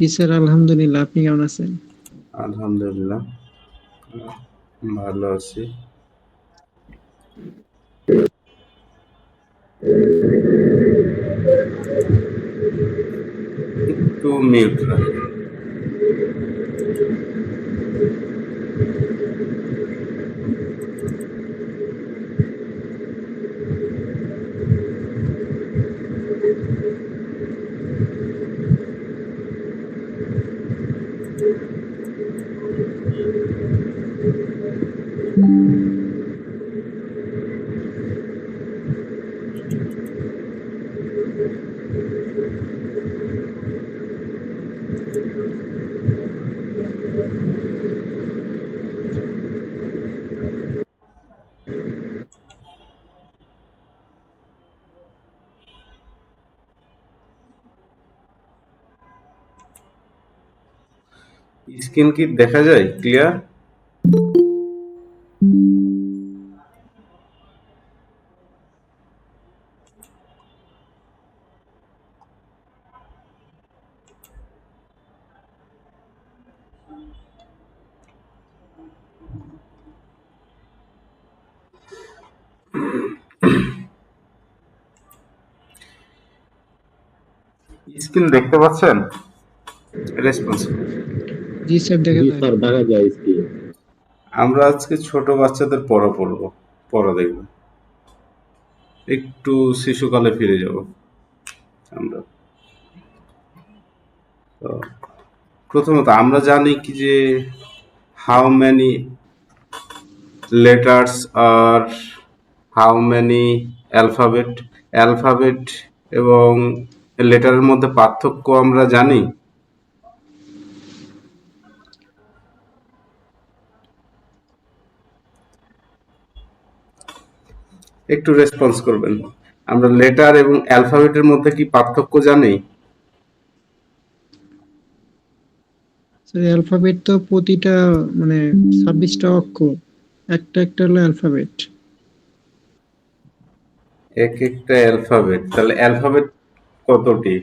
জি sir, আলহামদুলিল্লাহ। আপনি কেমন আছেন? আলহামদুলিল্লাহ ভালো আছি। একটু মিউট রাখেন। স্ক্রিন কি দেখা যায় ক্লিয়ার? স্ক্রিন দেখতে পাচ্ছেন? রেসপন্স। জি স্যার, দেখা জি যায়। স্যার, দেখা যায় স্ক্রিন। আমরা আজকে ছোট বাচ্চাদের পড়া পড়বো, পড়া দেখব। একটু শিশুকালে ফিরে যাব আমরা। তো প্রথমত আমরা জানি কি যে হাউ মেনি লেটার্স আর হাউ মেনি অ্যালফাবেট। অ্যালফাবেট এবং লেটারের মধ্যে পার্থক্য আমরা জানি। একটু রেসপন্স করবেন। আমরা লেটার এবং অ্যালফাবেটের মধ্যে কি পার্থক্য জানি? স্যার, অ্যালফাবেট তো প্রতিটা মানে 26টা অক্ষর, একটা একটা হলো অ্যালফাবেট। এক একটা অ্যালফাবেট, তাহলে অ্যালফাবেট কতটি?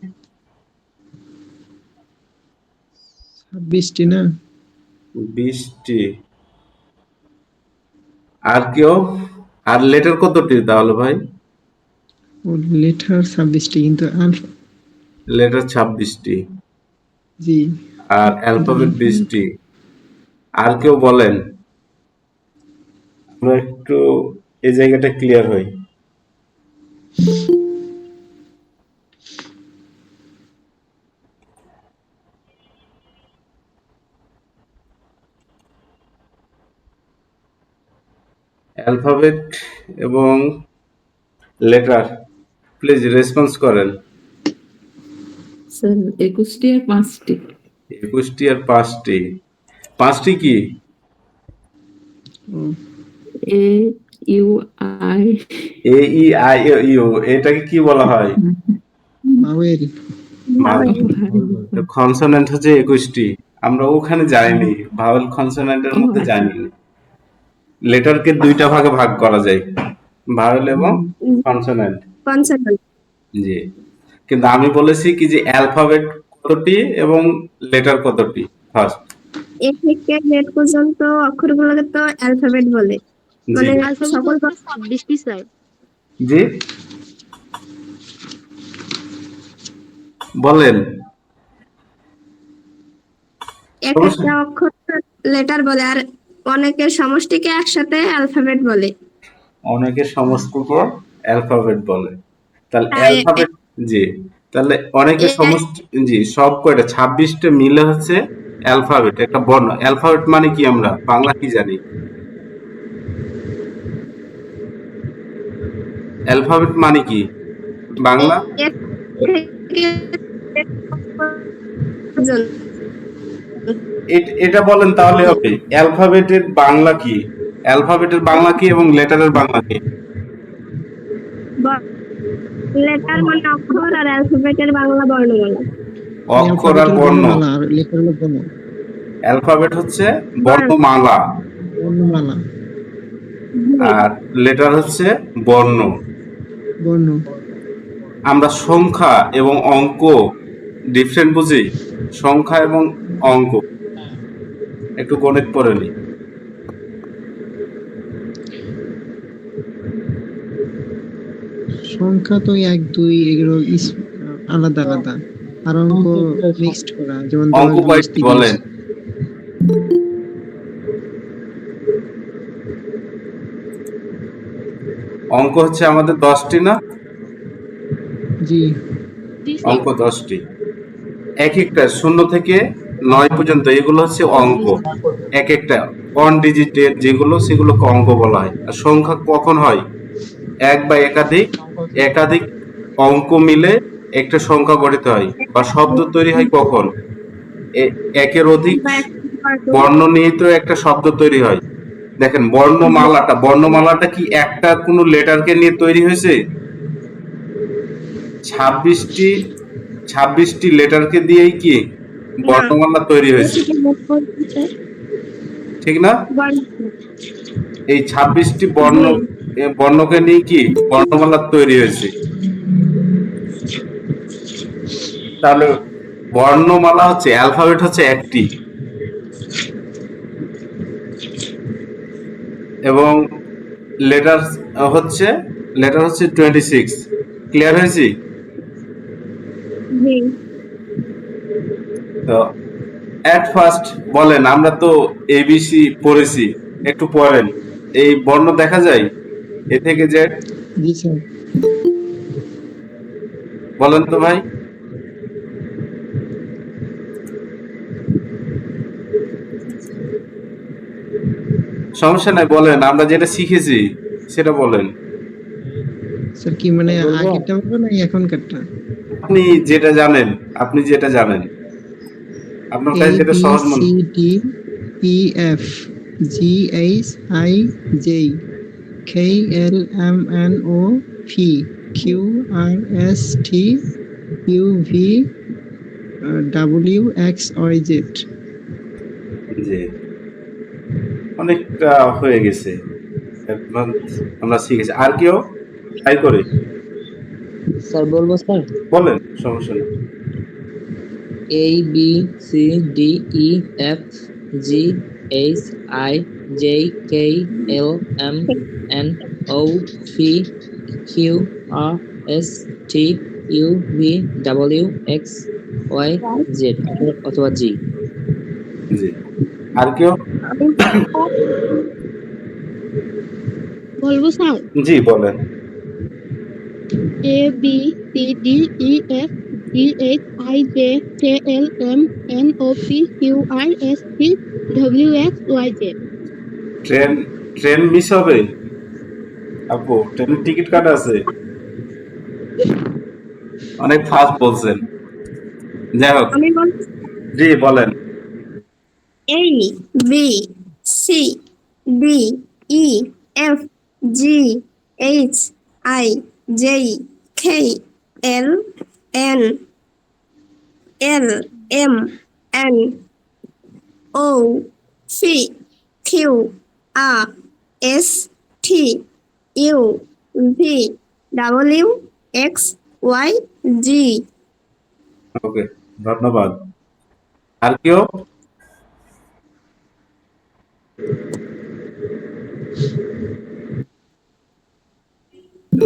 26টি না? 20টি। আর কেউ? আর লেটার কতটি তাহলে ভাই? ও, লেটার 26টি কিন্তু লেটার 26টি জি, আর কিন্তু অ্যালফাবেট অ্যালফাবেট 20টি। আর কেউ বলেন, আমরা একটু এই জায়গাটা ক্লিয়ার হই। অ্যালফাবেট এবং লেটার, প্লিজ রেসপন্স করেন। স্যার 21টি আর 5টি। 21টি আর 5টি। 5টি কি? ও, A U I A E I O U, এটাকে কি বলা হয়? ভাওয়েল। কনসোনেন্ট হচ্ছে 21টি। আমরা ওখানে যাইনি, ভাওয়েল কনসোনেন্টের মধ্যে যাইনি। লেটারকে দুইটা ভাগে ভাগ করা যায়, ভাওয়েল এবং কনসোনেন্ট। কনসোনেন্ট। জি, কিন্তু আমি বলেছি কি যে অ্যালফাবেট কতটি এবং লেটার কতটি ফার্স্ট। এ থেকে জেড পর্যন্ত অক্ষরগুলোকে তো অ্যালফাবেট বলে, জি মানে অ্যালফাবেট সকল হচ্ছে 26টি স্যার। জি বলেন। এক একটা অক্ষর লেটার বলে, আর অনেকের সমষ্টিকে একসাথে অ্যালফাবেট বলে। অনেকের সমষ্টিকে অ্যালফাবেট বলে, তাহলে তাই অ্যালফাবেট। জি, তাহলে অনেকের এ- সমষ্টি, জি সব কয়টা 26টা মিলে হচ্ছে অ্যালফাবেট, একটা বর্ণ। অ্যালফাবেট মানে কি আমরা বাংলা কি জানি? অ্যালফাবেট মানে কি বাংলা? এ থেকে Z পর্যন্ত। এটা বলেন তাহলে হবে। অ্যালফাবেটের বাংলা কি? অ্যালফাবেটের বাংলা কি এবং লেটারের বাংলা কি? লেটার মানে অক্ষর, আর অ্যালফাবেটের বাংলা বর্ণমালা। অক্ষর আর অ্যালফাবেট হলো বর্ণ। বর্ণমালা আর লেটার হলো বর্ণ। অ্যালফাবেট হচ্ছে বর্ণ। বর্ণমালা বর্ণমালা, আর লেটার হচ্ছে বর্ণ। বর্ণ। আমরা সংখ্যা এবং অঙ্ক ডিফারেন্ট বুঝি সংখ্যা এবং অঙ্ক। একটু গণিত পড়ে নি। সংখ্যা তো 1 2 এগুলো আলাদা আলাদা, আর অঙ্ক মিক্সড করা, যেমন অঙ্ক 10 20 কয়টি 30। বলেন? অঙ্ক হচ্ছে আমাদের 10টি না? জি অঙ্ক 10টি। এক একটা 0 থেকে 9 পর্যন্ত এগুলো হচ্ছে অঙ্ক। এক একটা ওয়ান ডিজিটের যেগুলো সেগুলোকে অঙ্ক বলা হয়। আর সংখ্যা কখন হয়? এক বা একাধিক একাধিক অঙ্ক মিলে একটা সংখ্যা গঠিত হয় বা শব্দ তৈরি হয় কখন? একের অধিক বর্ণ নিয়ে তো একটা শব্দ তৈরি হয়। দেখেন বর্ণমালাটা কি একটা কোনো লেটারকে নিয়ে তৈরি হয়েছে? 26টি 26টি লেটারকে দিয়েই কি বর্ণমালা তৈরি হয়েছে, ঠিক না? এই 26টি বর্ণকে নিয়ে কি বর্ণমালা তৈরি হয়েছে। তাহলে বর্ণমালা হচ্ছে অ্যালফাবেট হচ্ছে একটি, এবং লেটার হচ্ছে 26। ক্লিয়ার হয়েছে? তো এট ফার্স্ট বলেন, আমরা তো এবিসি পড়েছি, একটু পড়েন। এই বর্ণ দেখা যায় এ থেকে জেড? জি স্যার। বলেন তো ভাই। সমস্যা নাই, বলেন, আমরা যেটা শিখেছি সেটা বলেন। স্যার কি মানে আগেরটা বলবো না এখনকারটা? আপনি যেটা জানেন, আপনি যেটা জানেন, আপনার এ কাছে যেটা বি সহজ মনে। C D E F G H I J K L M N O P Q R S T U V W X Y Z. যে অনেকটা হয়ে গেছে, এখন আমরা শিখেছি। আর কেউ ট্রাই করে স্যার বলবো স্যার? বলেন, সমস্যা নেই। A B C D E F G H I J K L M N O P Q R S T U V W X Y Z অথবা G। জি, আর কেউ? বলবো স্যার? জি বলেন। A B C D E F G H I J K L M N O P Q R S T W X Y Z. Train train miss হবে আপু? ট্রেনের ticket কাটা আছে? অনেক ফাস্ট বলছেন। যাই হোক, আমি বলছি জি বলেন। A B C D E F G H I J K L N L M N O P Q R S T U V W X Y Z। ওকে, ধন্যবাদ। আর কেউ?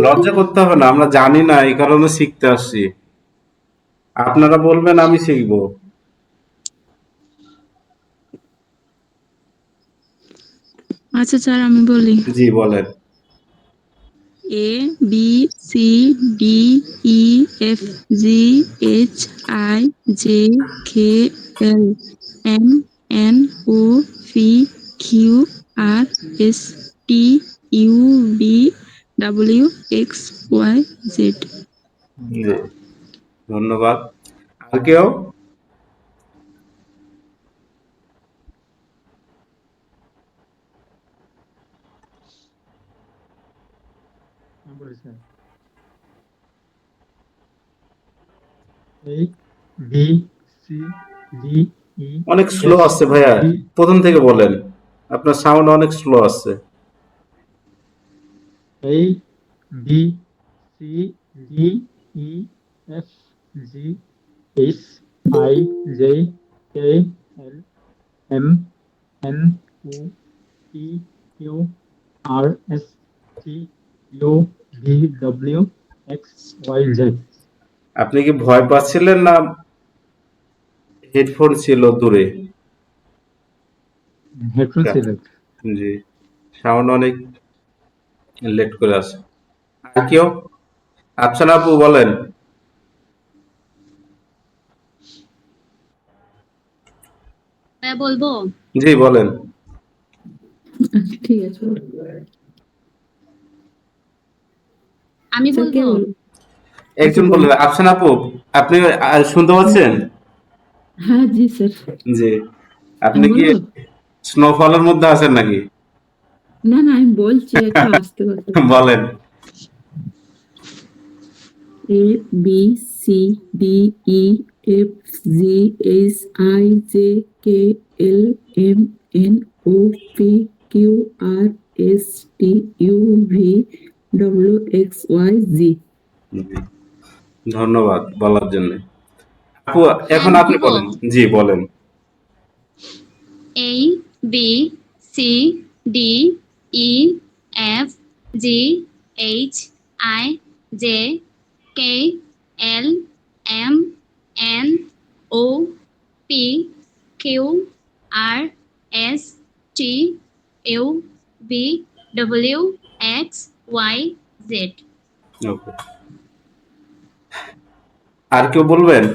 লজ্জা করতে হবে না, আমরা জানি না এই কারণে শিখতে আসছি। আপনারা বলবেন, আমি শিখবো। আচ্ছা স্যার, আমি বলি। জি বলেন। A B C D E F G H I J K L M N O P Q R S T U V W X Y Z. জি, ধন্যবাদ। আর কেউ? A B C D E অনেক slow আসছে ভাইয়া, প্রথম থেকে বলেন, আপনার সাউন্ড অনেক স্লো আসছে। A B C D E F G H I J K L M N O P Q R S T U V W X Y Z. আপনি কি ভয় পাচ্ছিলেন না হেডফোন ছিল দূরে? হেডফোন ছিল। জি, সাউন্ড অনেক লেট করে আসে। আর কেউ? আফসানা আপু বলেন। হ্যাঁ বলবো। জি বলেন। আচ্ছা ঠিক আছে আমি স্যার কে বলবো। বলবো? একজন আচ্ছা, বললেন। আফসানা আপু, আপনি শুনতে পাচ্ছেন? হ্যাঁ জি স্যার। জি। আপনি আমি কি বলবো? স্নোফলের মধ্যে আছেন নাকি? না না আমি বলছি একটু আস্তে কথা। বলেন। A B C D E F G H I J K L M N O P Q R S T U V W X Y Z. জি, ধন্যবাদ বলার জন্য। আপু হ্যাঁ এখন আপনি বলবো। বলেন। জি বলেন। A B C D E F G H I J K L M N O P Q R S T U V W X Y Z. ওকে। আর কেউ বলবেন?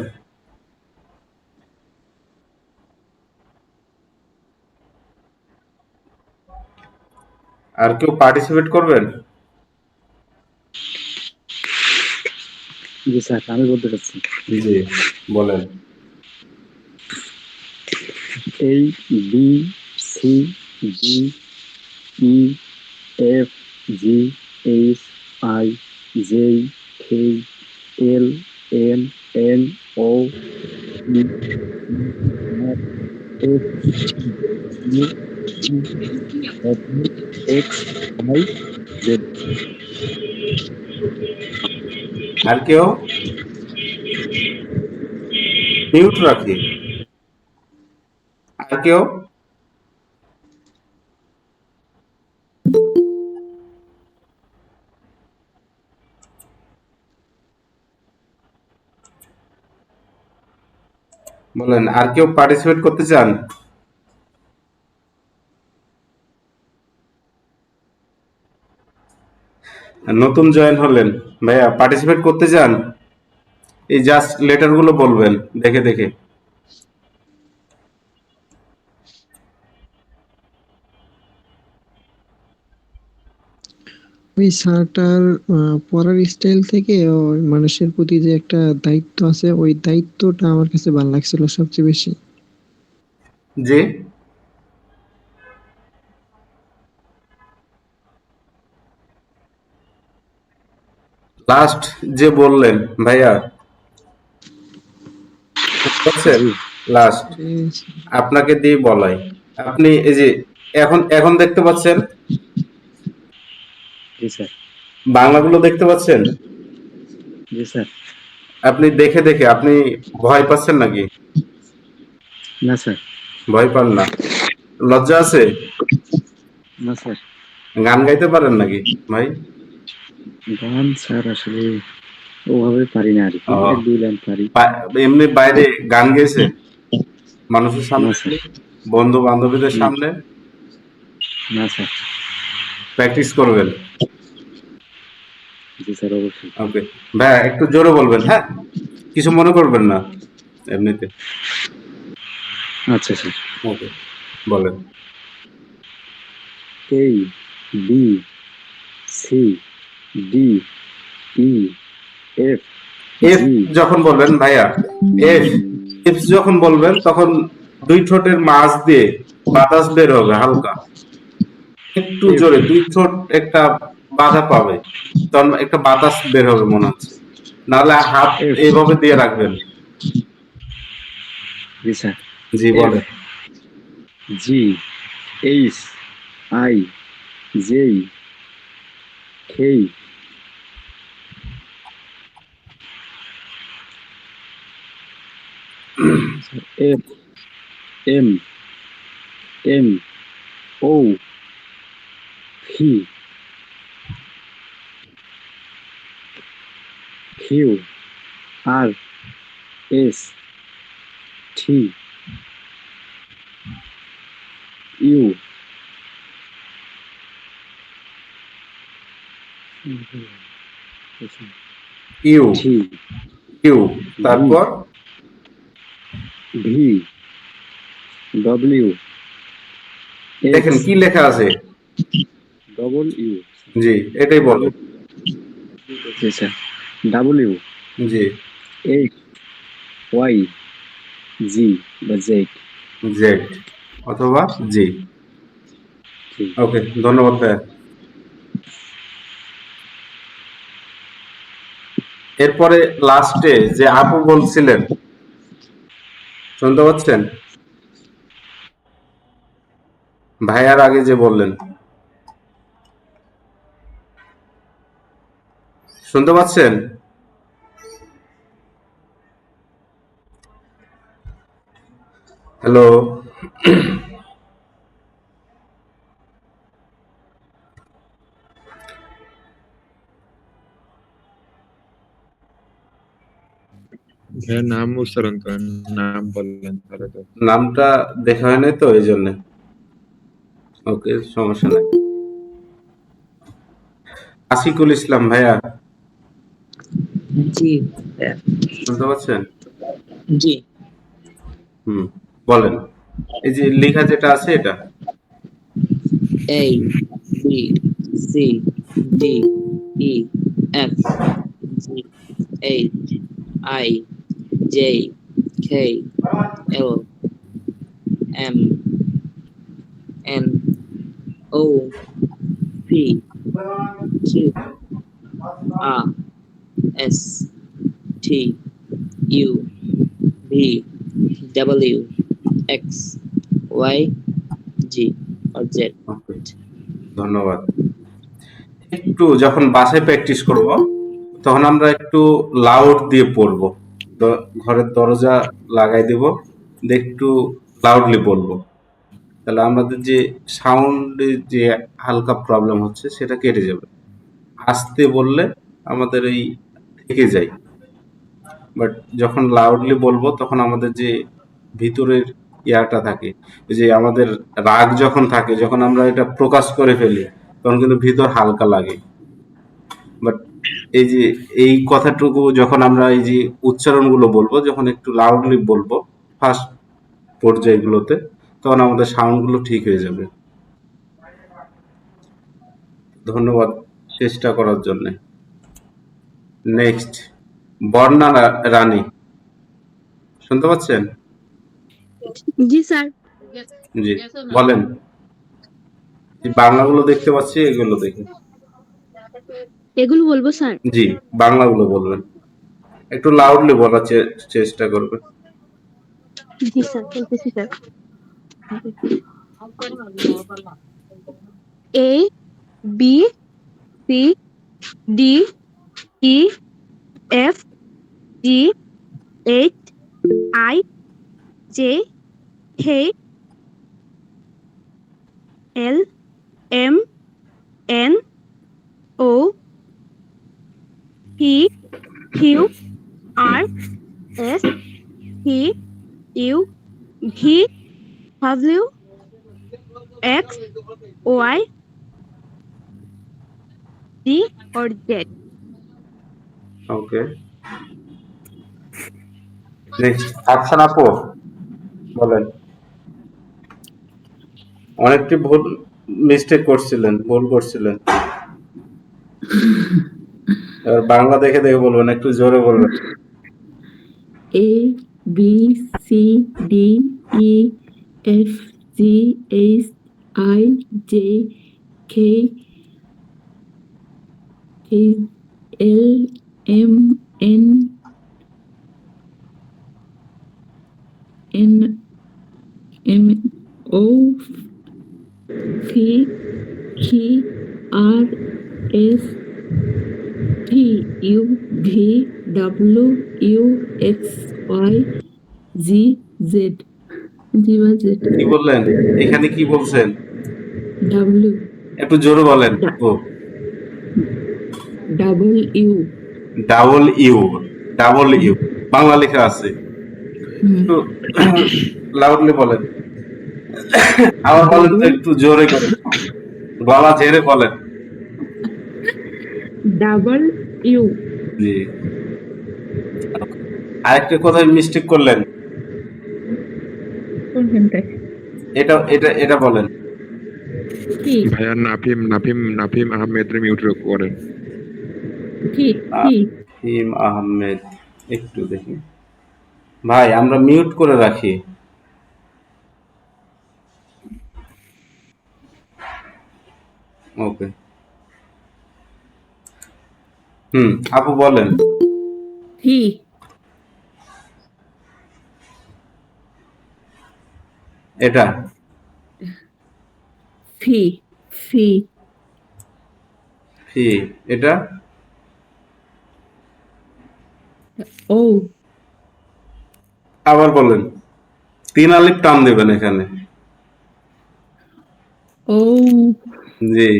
আর কেউ পার্টিসিপেট করবেন? জি স্যার, আমি বলতে চাচ্ছি। জি বলেন। A B C D E F G H I J K L M N O P R S T U V W X Y Z. আর কেউ? Mute রাখি। আর কেউ? বলেন, আর কেউ পার্টিসিপেট করতে চান? নতুন জয়েন হলেন ভাইয়া, পার্টিসিপেট করতে চান? এই জাস্ট লেটার গুলো বলবেন দেখে দেখে। ওই স্যারটার পড়ার স্টাইল থেকে ওই মানুষের প্রতি যে একটা দায়িত্ব আছে, ওই দায়িত্বটা আমার কাছে ভালো লাগছিল সবচেয়ে বেশি। জি লাস্ট যে বললেন ভাইয়া, বুঝছেন? লাস্ট আপনাকে দিয়ে বলাই। আপনি এই যে এখন এখন দেখতে পাচ্ছেন জি স্যার। বাংলাগুলো দেখতে পাচ্ছেন? জি স্যার। আপনি দেখে দেখে আপনি ভয় পাচ্ছেন নাকি? না স্যার। ভয় পান না? লজ্জা আছে? না স্যার। গান গাইতে পারেন নাকি ভাই? গান স্যার আসলে ওভাবে পারি না আর কি, ও, এক দুই লাইন পারি। এমনি বাইরে গান গেছে মানুষের না সামনে, স্যার। বন্ধু বান্ধবীদের না সামনে? না স্যার। প্র্যাকটিস করবেন। জি স্যার অবশ্যই। ওকে ভাইয়া, একটু জোরে বলবেন, হ্যাঁ? কিছু মনে করবেন না এমনিতে। আচ্ছা স্যার। ওকে বলেন। A B C D E F F G যখন বলবেন ভাইয়া, এফ এফ যখন বলবেন তখন দুই ঠোঁটের মাঝ দিয়ে বাতাস বের হবে হালকা, একটু F জোরে দুই ঠোঁট একটা বাধা পাবে, তখন একটা বাতাস বের হবে মনে হচ্ছে। নাহলে হাত F এইভাবে দিয়ে রাখবেন। জি স্যার। জি F বলেন। G H I J K F M N O P Q R S T U U T U তারপর V W দেখেন X কি লেখা আছে। ডবল ইউ জি, এটাই বলেন। Sir W G, H Y G বা Z Z অথবা জি। ওকে, ধন্যবাদ ভাইয়া। এরপরে লাস্টে যে আপু বলছিলেন, শুনতে পাচ্ছেন? ভাইয়ার আগে যে বললেন, শুনতে পাচ্ছেন? হ্যালো, ভাইয়া নাম উচ্চারণ করেন, নাম বললেন তাহলে তো। নামটা দেখা হয় নাই তো এই জন্য। ওকে, সমস্যা নাই। আশিকুল ইসলাম ভাইয়া, জি শুনতে পাচ্ছেন? জি বলেন। এই যে লেখা যেটা আছে এটা। A B C D E F G H I J K L M N O P Q R S T U V W X Y G or Z. ওকে, ধন্যবাদ। একটু যখন বাসায় প্র্যাকটিস করব তখন আমরা একটু লাউড দিয়ে পড়ব। ঘরের দরজা লাগাই দিব, দিয়ে একটু লাউডলি বলবো। তাহলে আমাদের যে সাউন্ডের যে হালকা প্রবলেম হচ্ছে সেটা কেটে যাবে। আস্তে বললে আমাদের এই থেকে যায়, বাট যখন লাউডলি বলবো তখন আমাদের যে ভিতরের ইয়াটা থাকে, ওই যে আমাদের রাগ যখন থাকে, যখন আমরা এটা প্রকাশ করে ফেলি তখন কিন্তু ভিতর হালকা লাগে। বাট এই যে এই কথাটুকু যখন আমরা এই যে উচ্চারণগুলো বলবো, যখন একটু লাউডলি বলবো ফার্স্ট পর্যায়গুলোতে, তখন আমাদের সাউন্ডগুলো ঠিক হয়ে যাবে। ধন্যবাদ চেষ্টা করার জন্য। নেক্সট, বর্ণা রানী, শুনতে পাচ্ছেন? জি স্যার। জি, বলেন। এই বাংলাগুলো দেখতে পাচ্ছি, এগুলো দেখে। এগুলো বলবো স্যার। জি, বাংলাগুলো বলবেন। একটু লাউডলি বলার চেষ্টা করবেন। জি স্যার, বলতেছি sir. A B C D E F G H I J K L M N O P Q R S T U V W X Y Z or Z. Okay, next Afsan আপু, বলেন। অনেকটি ভুল mistake করছিলেন, ভুল করছিলেন। এবার বাংলা দেখে দেখে বলবেন, একটু জোরে বলবেন। A B C D E F G H I J K L M N O P Q R S T U V W X Y Z Z, G বা জেড, কি বললেন? এখানে কি বলছেন? ডাব্লিউ, একটু জোরে বলেন। ও double U, double U, double U Bangla লেখা আছে, একটু লাউডলি বলেন। আবার বলেন তো, একটু জোরে করে, গলা ঝেড়ে বলেন। ডাবল ইউ, জি। আরেকটা কোথায় মিস্টেক করলেন, কোনখানটায়? এটা এটা এটা বলেন। কি ভাইয়া নাফিম নাফিম নাফিম আহমেদের মিউট করেন। কি কি নাফিম আহমেদ, একটু দেখি ভাই, আমরা মিউট করে রাখি। ওকে, আপু বলেন। হি, এটা ফি, ফি, ফি, এটা ও, আবার বলেন, 3 আলিফ টান দেবেন এখানে। ও, জি,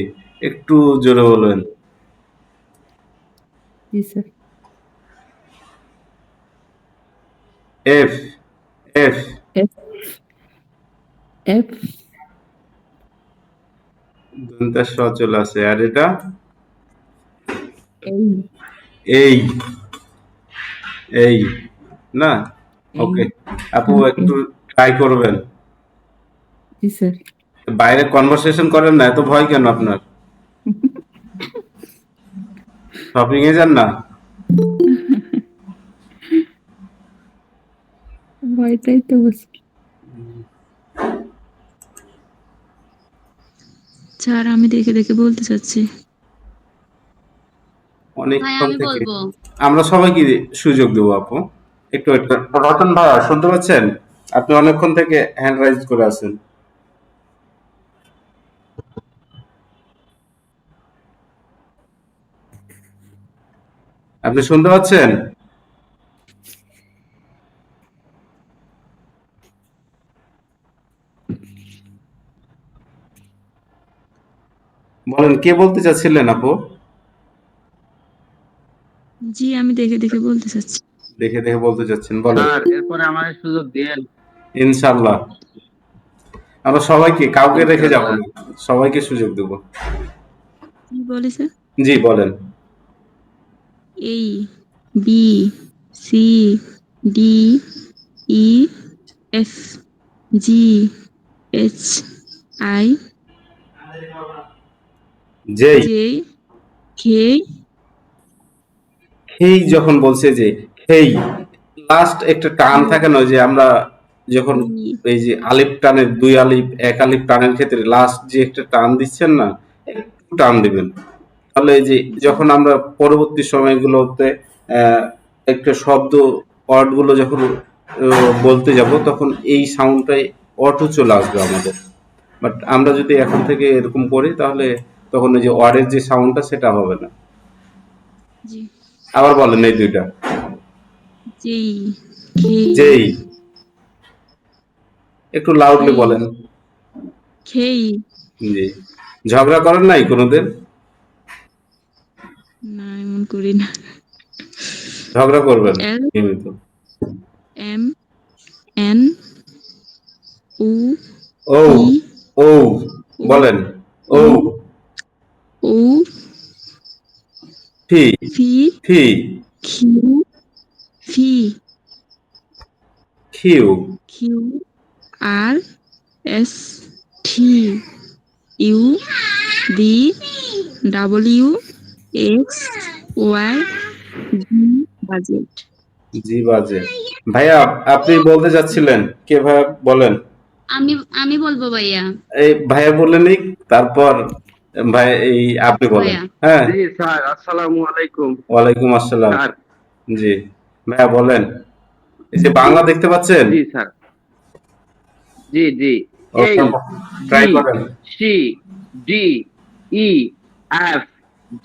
একটু জোরে বলবেন। জি sir, F, F, F, F, দন্তের স চলে আসে, আর এটা এই, এই, এই না। এই, ওকে আপু, এই, একটু ট্রাই করবেন। জি স্যার। বাইরে কনভারসেশন করেন না, এত ভয় কেন আপনার? শপিং এ যান না? ভয়টাই তো বুঝি। স্যার আমি দেখে দেখে বলতে চাচ্ছি। ভাই অনেকক্ষণ আমি থেকে বলবো। আমরা সবাইকে সুযোগ দেবো আপু। একটু একটু রতন ভাই শুনতে পাচ্ছেন? আপনি অনেকক্ষণ থেকে হ্যান্ড রাইজ করে আছেন। আপনি শুনতে পাচ্ছেন? বলেন, কে বলতে চাচ্ছিলেন আপু? জি আমি দেখে দেখে বলতে চাচ্ছি। দেখে দেখে বলতে চাচ্ছেন, বলেন। স্যার এরপরে আমার সুযোগ দেন। ইনশাআল্লাহ আমরা সবাইকে, কাউকে রেখে যাব ইনশাআল্লাহ। না, সবাইকে সুযোগ দেব। কি বলে স্যার? জি বলেন। A, B, C, D, E, F, G, H, I, যেই, জে, কে, খেই যখন বলছে যে খেই, লাস্ট একটা টান ইউ, থাকে না, ওই যে আমরা যখন ই, এই যে আলিফ টানের, 2 আলিফ 1 আলিফ টানের ক্ষেত্রে লাস্ট যে একটা টান দিচ্ছেন না, একটু টান দিবেন। তাহলে এই যে জি, যখন আমরা পরবর্তী সময়গুলোতে একটা শব্দ, ওয়ার্ড গুলো যখন বলতে যাব, তখন এই সাউন্ডটাই অটো চলে আসবে আমাদের। বাট আমরা যদি এখন থেকে এরকম করি, তাহলে তখন ওই যে ওয়ার্ডের যে সাউন্ডটা, সেটা হবে না। জি, আবার বলেন এই দুইটা। যেই, খেই, যেই, একটু লাউডলি খেই, বলেন। খেই, জি। ঝগড়া করেন নাই কোনোদিন? না এমন করি না। ঝগড়া করবেন এল, নিয়মিত। M, N, O, O, P, O O, বলেন। O, O, O, P, P, P, Q, P, Q, Q, R, S, T, U, D, W, X, Y, G, বাজেট। জি বাজে। ভাইয়া, আপনি বলতে যাচ্ছিলেন, কে ভাইয়া বলেন। আমি আমি বলবো ভাইয়া। এই ভাইয়া বললেনই, তারপর ভাই এই আপনি আচ্ছা বলেন। ভাইয়া। হ্যাঁ, জি স্যার, আসসালামু আলাইকুম। ওয়ালাইকুম আসসালাম। স্যার, জি ভাইয়া বলেন। এই যে বাংলা দেখতে পাচ্ছেন? জি স্যার, জি জি। এই, ট্রাই বি, করেন। C, D, E, F,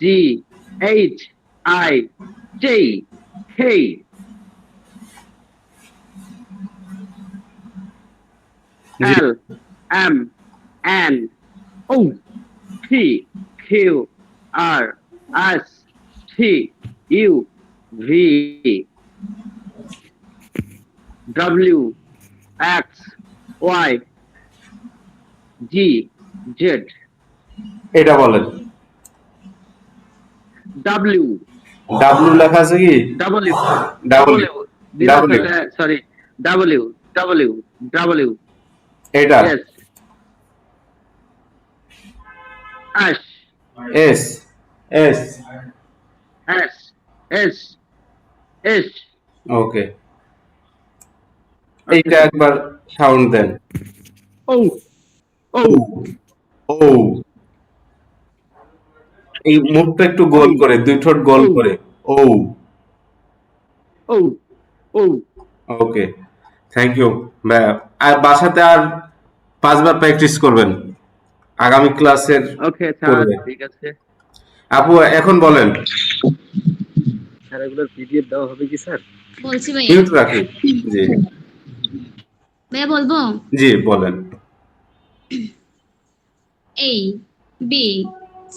G, H, I, J, K, জি L M N O P Q R S T U V W X Y G Z এটা বলেন। W ডাব্লু লেখা আছে কি? W W W দিদার W সাথে sorry W W W এটা yes S S S S S S okay, এইটা একবার সাউন্ড দেন। O O ও, এই মুখটা একটু গোল করে, দুই ঠোঁট গোল করে। O, O O okay, thank you ভাইয়া। আর বাসাতে আর 5 বার প্র্যাকটিস করবেন, আগামী ক্লাসের ওকে স্যার করবে। ঠিক আছে আপু এখন বলেন। স্যার এগুলোর পিডিএফ দেওয়া হবে কি স্যার? বলছি ভাইয়া। মিউট রাখি। জি ভাইয়া বলবো? জি বলেন। A B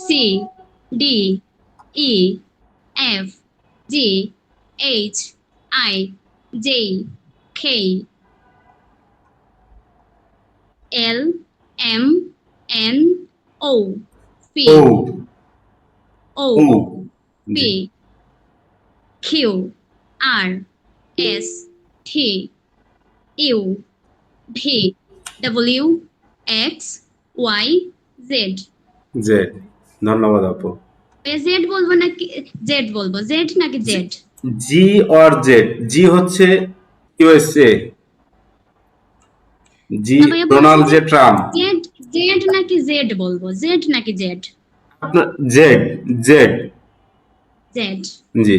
C D E F G H I J K L M N O P O O O P Q R S T U V W X Y Z J, ধন্যবাদ আপু। Z বলবো নাকি Z বলবো? Z নাকি Z? G or Z? G হচ্ছে USA, জি না ভাইয়া Donald J Trump. Z Z নাকি জেড বলবো? জেড নাকি জেড? আপনার Z Z Z. G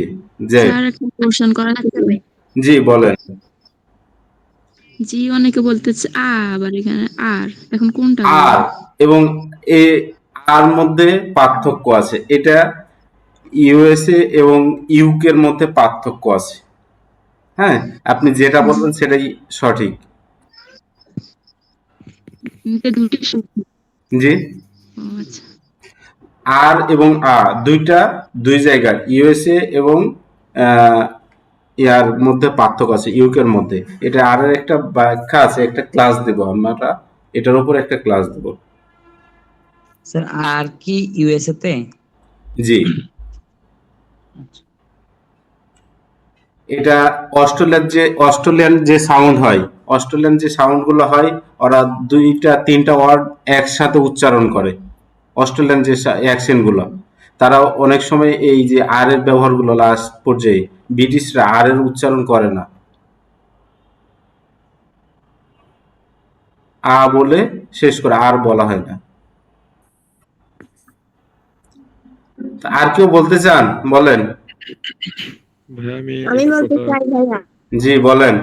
Z. Sir একটা কোশ্চেন করা আচ্ছা ভাই। জি বলেন। জি অনেকে বলতেছে আবার এখানে আর, এখন কোনটা আর এবং এ আর মধ্যে পার্থক্য আছে, এটা ইউএসএ এবং ইউকে এর মধ্যে পার্থক্য আছে। হ্যাঁ, আপনি যেটা বলবেন সেটাই সঠিক। এটা দুটো জি, আচ্ছা আর এবং আ দুইটা দুই জায়গার, ইউএসএ এবং ইয়ার মধ্যে পার্থক্য আছে, ইউকের মধ্যে। এটা আর একটা ব্যাখ্যা আছে, একটা ক্লাস দেব আমরা, এটার উপর একটা ক্লাস দেব। স্যার আর কি ইউএসএ তে? জি, এটা অস্ট্রেলিয়ান যে সাউন্ড হয়, অস্ট্রেলিয়ান যে সাউন্ড গুলো হয়, ওরা 2-3টা ওয়ার্ড একসাথে উচ্চারণ করে। অস্ট্রেলিয়ান যে অ্যাকসেন্ট গুলো, তারা অনেক সময় এই যে আর এর ব্যবহার গুলো লাস্ট পর্যায়ে, ব্রিটিশরা আর এর উচ্চারণ করে না, আ বলে শেষ করে, আর বলা হয় না। আর কেউ বলতে চান? বলেন। ভাইয়া আমি আমি একটা বলতে কথা, চাই ভাইয়া। জি বলেন।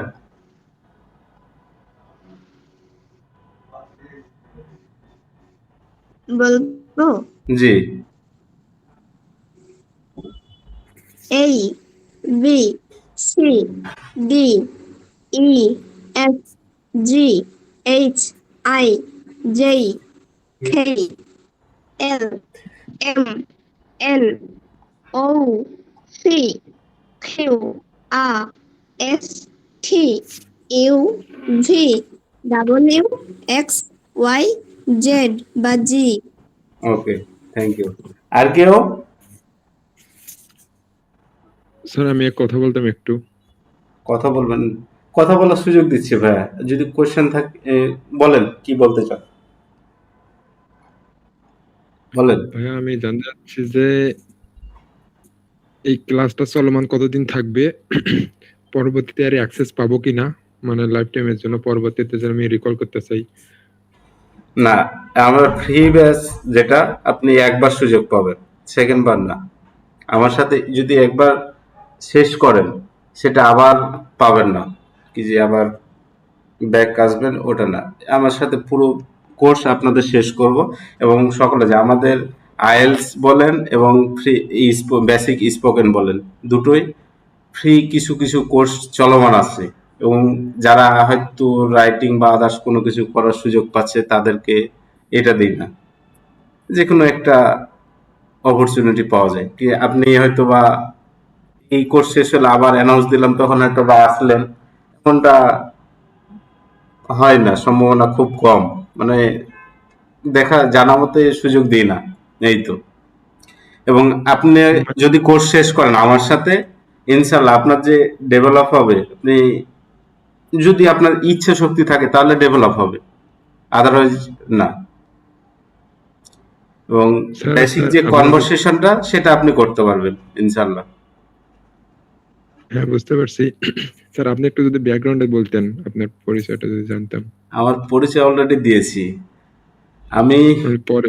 বলবো? জি A B C D E F G H I J K L M N O P Q R S T U V W X Y Z বা G। Okay, thank you. আর কেউ? স্যার আমি এক কথা বলতাম একটু। কথা বলবেন, কথা বলার সুযোগ দিচ্ছি ভাইয়া, যদি কোশ্চেন থাকে বলেন, কি বলতে চান বলেন। ভাইয়া আমি জানতে চাচ্ছি যে এই ক্লাসটা চলমান কতদিন থাকবে, পরবর্তীতে আর অ্যাক্সেস পাবো কিনা, মানে লাইফ টাইমের জন্য, পরবর্তীতে যেন আমি রিকল করতে চাই। না, আমার ফ্রি ব্যাচ যেটা, আপনি একবার সুযোগ পাবেন, সেকেন্ড বার না। আমার সাথে যদি একবার শেষ করেন, সেটা আবার পাবেন না, কি যে আবার ব্যাক আসবেন, ওটা না। আমার সাথে পুরো কোর্স আপনাদের শেষ করব, এবং সকলে যে আমাদের আইএলস বলেন এবং ফ্রি বেসিক স্পোকেন বলেন, দুটোই ফ্রি কিছু কিছু কোর্স চলমান আছে, এবং যারা হয়তো রাইটিং বা আদার্স কোনো কিছু করার সুযোগ পাচ্ছে তাদেরকে এটা দিই না, যে কোনো একটা অপরচুনিটি পাওয়া যায়। কি আপনি হয়তো বা এই কোর্স শেষ হলে আবার অ্যানাউন্স দিলাম তখন হয়তো বা আসলেন, এমনটা হয় না, সম্ভাবনা খুব কম। মানে জানা মতে সুযোগ দিই না, এই তো। এবং আপনি যদি কোর্স শেষ করেন আমার সাথে, ইনশাল্লাহ আপনার যে ডেভেলপ হবে, আপনি যদি আপনার ইচ্ছা শক্তি থাকে তাহলে ডেভেলপ হবে, আদারওয়াইজ না। এবং বেসিক যে কনভারসেশনটা সেটা আপনি করতে পারবেন ইনশাল্লাহ। হ্যাঁ, বুঝতে পারছি। স্যার আপনি একটু যদি ব্যাকগ্রাউন্ডে বলতেন, আপনার পরিচয়টা যদি জানতাম। আমার পরিচয় অলরেডি দিয়েছি। আমি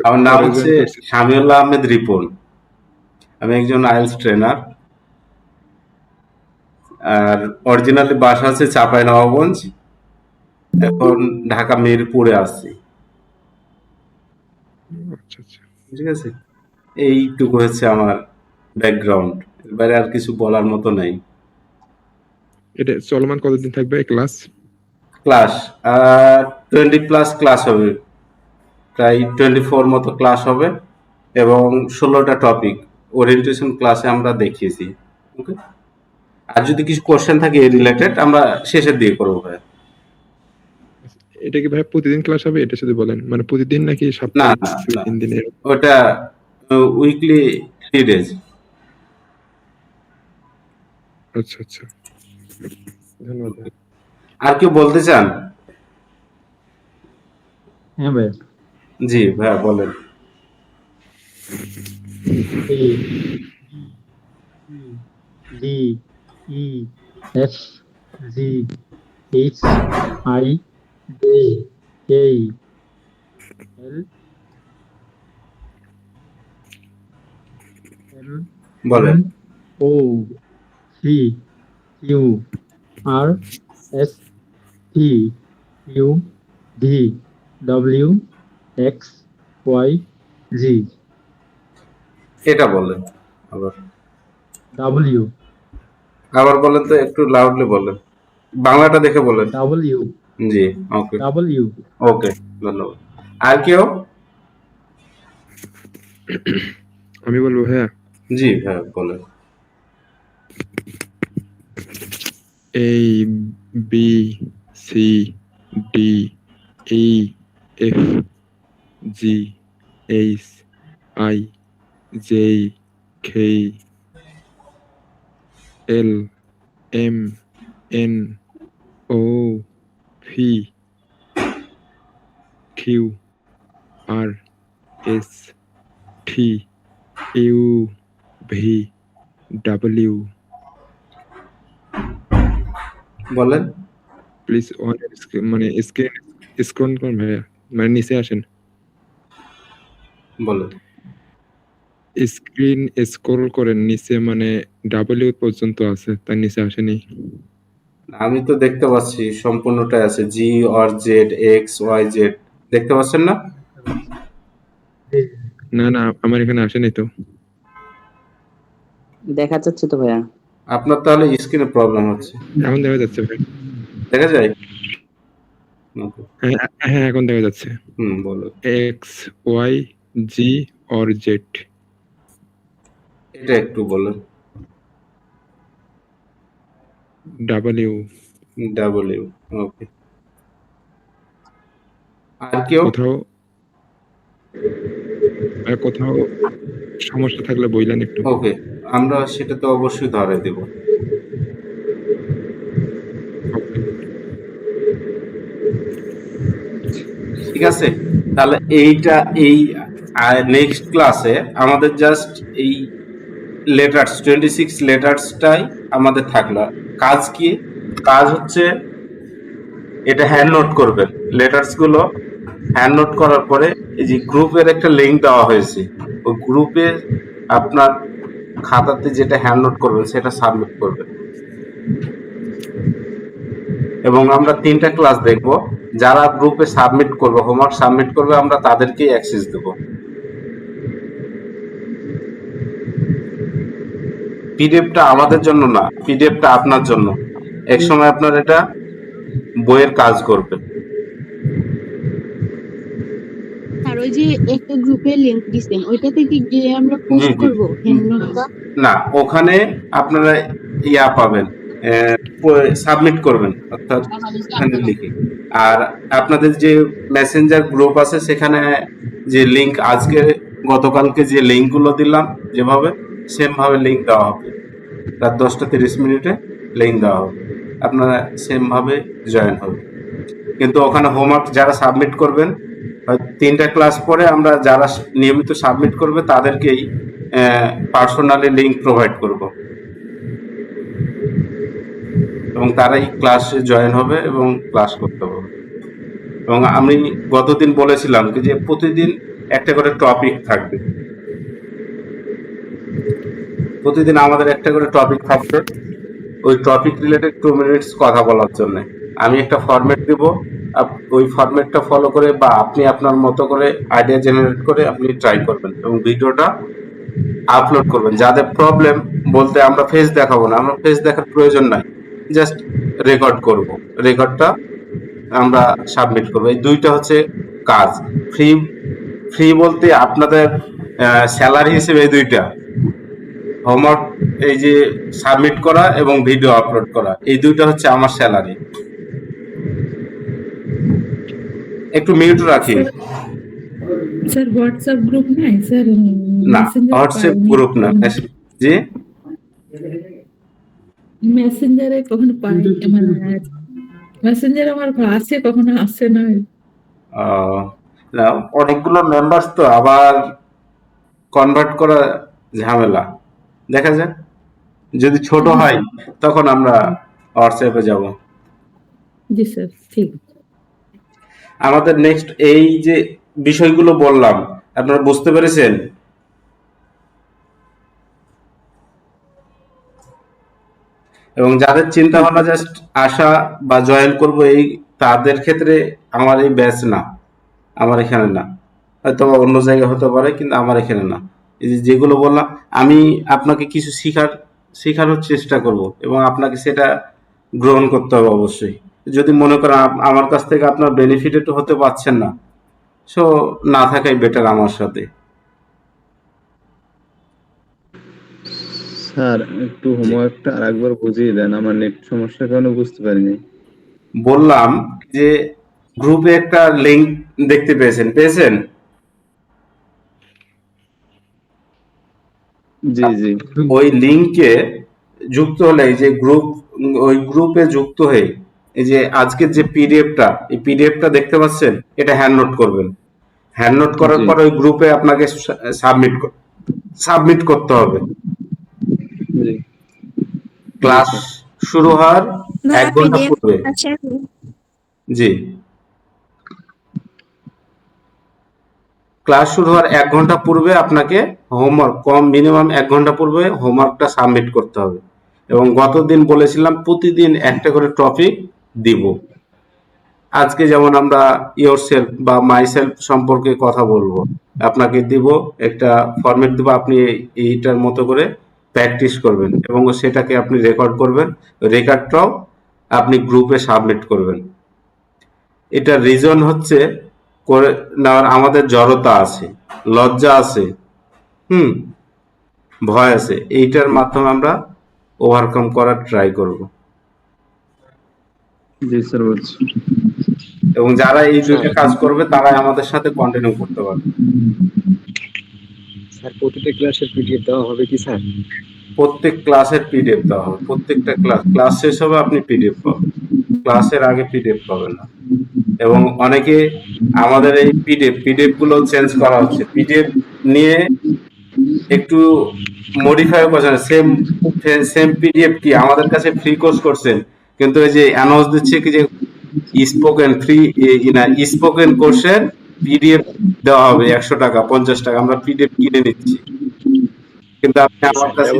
আমার নাম হচ্ছে শামিউল্লাহ আহমেদ রিপন। আমি একজন আইএলটিএস ট্রেনার, আর অরিজিনালি বাসা আছে চাঁপাইনবাবগঞ্জ, এখন ঢাকা মিরপুরে আছি। আচ্ছা আচ্ছা, ঠিক আছে, এইটুকু হচ্ছে আমার ব্যাকগ্রাউন্ড, এর বাইরে আর কিছু বলার মতো নাই। এটা চলমান কতদিন থাকবে ক্লাস? ক্লাস 20+ ক্লাস হবে, প্রায় 24 মতো ক্লাস হবে, এবং 16টা টপিক ওরিয়েন্টেশন ক্লাসে আমরা দেখিয়েছি। ওকে, আর যদি কিছু কোশ্চেন থাকে এই রিলেটেড আমরা শেষের দিকে করবো ভাই। এটা কি ভাই প্রতিদিন ক্লাস হবে? এটা শুধু বলেন, মানে প্রতিদিন নাকি সপ্তাহে 2-3 দিনে? ওটা উইকলি 3 ডেজ। আচ্ছা আচ্ছা, ধন্যবাদ। আর কেউ বলতে চান? হ্যাঁ ভাই। জি ভাইয়া বলেন। D E F G H I J K L M বলেন। O P Q R S T U V W X Y Z। এটা বলেন আবার। W। আবার বলেন তো, একটু লাউডলি বলেন, বাংলাটা দেখে বলেন। W। জি, ওকে। W। ওকে, ধন্যবাদ। আর কেউ? আমি বলবো হ্যাঁ। জি হ্যাঁ বলেন। A B C D E F G H I J K L M N O P Q R S T U V W। বলেন প্লিজ মানে স্ক্রল করুন ভাইয়া, মানে নিচে আসেন। বলেন। স্ক্রিন স্ক্রল করেন নিচে, মানে ডাব্লিউ পর্যন্ত আছে, তার নিচে আসেনি। আমি তো দেখতে পাচ্ছি সম্পূর্ণটাই আছে, G or Z X Y Z, দেখতে পাচ্ছেন না? না না, আমার এখানে আসেনি তো। দেখা যাচ্ছে তো ভাইয়া। আপনার তাহলে স্ক্রিনে প্রবলেম হচ্ছে। এখন দেখা যাচ্ছে ভাই? দেখা যায়? হ্যাঁ এখন দেখা যাচ্ছে। বলো। X Y Z or Z, এটা একটু বলেন। ডাব্লিউ। ওকে। আর কেউ? কোথাও সমস্যা থাকলে বললেন একটু। ওকে, আমরা সেটা তো অবশ্যই ধরে দেব। ঠিক আছে, তাহলে এই নেক্সট ক্লাসে আমাদের জাস্ট এই লেটার্স 26 লেটার্সটাই আমাদের থাকলো। কাজ কি? কাজ হচ্ছে এটা হ্যান্ড নোট করবেন, লেটার্স গুলো হ্যান্ড নোট করার পরে এই যে গ্রুপের একটা লিংক দেওয়া হয়েছে, ওই গ্রুপে আপনার খাতাতে যেটা হ্যান্ড নোট করবেন সেটা সাবমিট করবেন। এবং আমরা 3টা ক্লাস দেখব, যারা গ্রুপে সাবমিট করবে, হোমওয়ার্ক সাবমিট করবে, আমরা তাদেরকেই অ্যাক্সেস দেব। পিডিএফটা আমাদের জন্য না, পিডিএফটা আপনার জন্য। এক সময় আপনার এটা বইয়ের কাজ করবেন। আর ওই যে একটা গ্রুপে লিংক দিছেন ওইটাতে কি গিয়ে আমরা জি পোস্ট জি করব হ্যান্ডনোটটা? না, ওখানে আপনারা ইয়া পাবেন, সাবমিট করবেন অর্থাৎ ওখানে লিখে। আর আপনাদের যে মেসেঞ্জার গ্রুপ আছে সেখানে যে লিংক আজকে গতকালকে যে লিংকগুলো দিলাম যেভাবে সেম ভাবে লিংক দেওয়া হবে, রাত 10টা 30 মিনিটে লিংক দেওয়া হবে, আপনারা সেম ভাবে জয়েন হবে। কিন্তু ওখানে হোমওয়ার্ক যারা সাবমিট করবেন 3টা ক্লাস পরে আমরা যারা নিয়মিত সাবমিট করবে তাদেরকেই পার্সোনালি লিংক প্রোভাইড করব এবং তারাই ক্লাসে জয়েন হবে এবং ক্লাস করতে হবে। এবং আমি গতদিন বলেছিলাম কি যে প্রতিদিন একটা করে টপিক থাকবে, প্রতিদিন আমাদের একটা করে টপিক থাকবে, ওই টপিক রিলেটেড 2 মিনিটস কথা বলার জন্য আমি একটা ফরম্যাট দিব, ওই ফরম্যাটটা ফলো করে বা আপনি আপনার মতো করে আইডিয়া জেনারেট করে আপনি ট্রাই করবেন এবং ভিডিওটা আপলোড করবেন। যাদের প্রবলেম বলতে আমরা ফেস দেখাবো না, আমরা ফেস দেখার প্রয়োজন নাই, জাস্ট রেকর্ড করব, রেকর্ডটা আমরা সাবমিট করব। এই দুইটা হচ্ছে কাজ। ফ্রি ফ্রি বলতে আপনাদের স্যালারি হিসেবে এই দুইটা, হোমওয়ার্ক এই যে সাবমিট করা এবং ভিডিও আপলোড করা, এই দুইটা হচ্ছে আমার স্যালারি। একটু মিউট রাখি। স্যার হোয়াটসঅ্যাপ গ্রুপ নাই স্যার? না, হোয়াটসঅ্যাপ গ্রুপ না। জি, মেসেঞ্জারে কখনো পাই, মানে মেসেঞ্জারে আমার আছে, কখনো আসে না। না, অনেকগুলো মেম্বার্স তো আবার কনভার্ট করা ঝামেলা, দেখা যায় যদি ছোট হয় তখন আমরা হোয়াটসঅ্যাপে যাব। জি স্যার, ঠিক। আমাদের নেক্সট এই যে বিষয়গুলো বললাম আপনারা বুঝতে পেরেছেন? এবং যাদের চিন্তা ভাবনা জাস্ট আসা বা জয়েন করব এই তাদের ক্ষেত্রে আমার এই ব্যাচ না, আমার এখানে না, হয়তো অন্য জায়গায় হতে পারে কিন্তু আমার এখানে না। এই যে যেগুলো বললাম আমি আপনাকে কিছু শেখানোর চেষ্টা করব এবং আপনাকে সেটা গ্রহণ করতে হবে অবশ্যই। যদি মনে করেন আমার কাছ থেকে আপনার বেনিফিটেড হতে পারছেন না, সো না থাকাই বেটার আমার সাথে। স্যার একটু হোমওয়ার্কটা আরেকবার বুঝিয়ে দেন, আমার নেট সমস্যার কারণে বুঝতে পারিনি। বললাম যে গ্রুপে একটা লিংক দেখতে পেয়েছেন? জি জি। ওই লিংকে যুক্ত হলে এই যে ওই গ্রুপে যুক্ত হয়ে এই যে আজকের যে পিডিএফটা, এই পিডিএফটা দেখতে পাচ্ছেন, এটা হ্যান্ড নোট করবেন। হ্যান্ড নোট করার পর ওই গ্রুপে আপনাকে সাবমিট করতে হবে। ক্লাস শুরু হওয়ার 1 ঘন্টা পূর্বে। জি, ক্লাস শুরু হওয়ার 1 ঘন্টা পূর্বে আপনাকে হোমওয়ার্ক, মিনিমাম 1 ঘন্টা পূর্বে হোমওয়ার্কটা সাবমিট করতে হবে। এবং গতদিন বলেছিলাম প্রতিদিন একটা করে টপিক দিব। আজকে যেমন আমরা ইয়োরসেলফ বা মাইসেলফ সম্পর্কে কথা বলবো, আপনাকে দিব একটা ফরম্যাট দিব, আপনি এইটার মতো করে প্র্যাকটিস করবেন এবং সেটাকে আপনি রেকর্ড করবেন, রেকর্ডটাও আপনি গ্রুপে সাবমিট করবেন। এটা রিজন হচ্ছে করে নেওয়ার আমাদের জড়তা আছে, লজ্জা আছে, ভয় আছে, এইটার মাধ্যমে আমরা ওভারকাম করার ট্রাই করব। জি স্যার, বুঝছি। এবং যারা এই দুইটা কাজ করবে তারাই আমাদের সাথে কন্টিনিউ করতে পারবে। স্যার প্রতিটা ক্লাসের পিডিএফ দেওয়া হবে কি স্যার? প্রত্যেক ক্লাসের পিডিএফ দেওয়া হবে, প্রত্যেকটা ক্লাস শেষ হবে আপনি পিডিএফ পাবেন, ক্লাসের আগে পিডিএফ পাবেন না। এবং অনেকে আমাদের এই পিডিএফ গুলো চেঞ্জ করা হচ্ছে, পিডিএফ নিয়ে একটু মডিফাই করছেন, সেম পিডিএফ কি আমাদের কাছে ফ্রি কোর্স করছেন, কিন্তু এই যে অ্যানাউন্স দিচ্ছে কি যে স্পোকেন কোর্সের পিডিএফ দেওয়া হবে 100 টাকা 50 টাকা, আমরা পিডিএফ কিনে নিচ্ছি, কিন্তু আপনি আমার কাছে